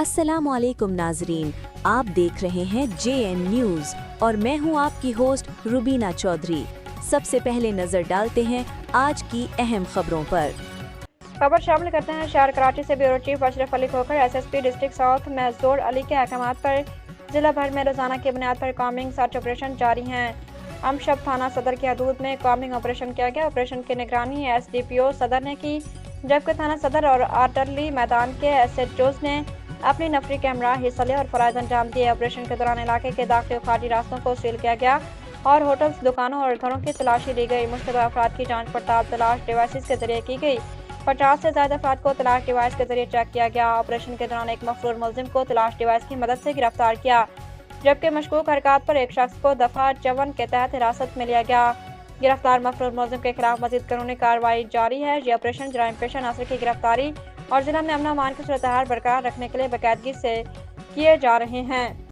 अस्सलामुअलैकुम नाजरीन, आप देख रहे हैं JN न्यूज़ और मैं हूं आपकी होस्ट रुबीना चौधरी। सबसे पहले नजर डालते हैं आज की अहम खबरों पर। खबर शामिल करते हैं शहर कराची से bureau chief Ashraf Ali Khokhar SSP district south Mahjoor Ali के अहकाम पर जिला भर में रोजाना की बुनियाद पर कॉम्बिंग सर्च ऑपरेशन जारी हैं। अमशब थाना सदर की हदूद में कॉम्बिंग ऑपरेशन किया गया। ऑपरेशन की निगरानी SDPO सदर ने की, जबकि थाना सदर और आर्डरली मैदान के SHOs ने अपनी नफरी के हमरा हिस्सा लिया और फराइज अंजाम दिए। ऑपरेशन के दौरान इलाके के दाखिली और खारजी रास्तों को सील किया गया और होटल्स, दुकानों और घरों की तलाशी ली गई। मुश्तबा अफराद की जांच पड़ताल तलाश डिवाइसेस के जरिए की गई। 50 से ज्यादा अफराद को तलाश डिवाइस के जरिए चेक किया गया। ऑपरेशन के दौरान एक मफरूर मुलजिम को तलाश डिवाइस की मदद से गिरफ्तार किया, जबकि मशकूक हरकत पर एक शख्स को दफा 54 के तहत हिरासत में लिया गया। गिरफ्तार मफरूर मुलजिम के खिलाफ मजीद कानूनी कार्रवाई जारी है। ये ऑपरेशन जराइम पेशा नासिर की गिरफ्तारी और जिला में अमन अमान की सूरत हाल बरकरार रखने के लिए बाकायदगी से किए जा रहे हैं।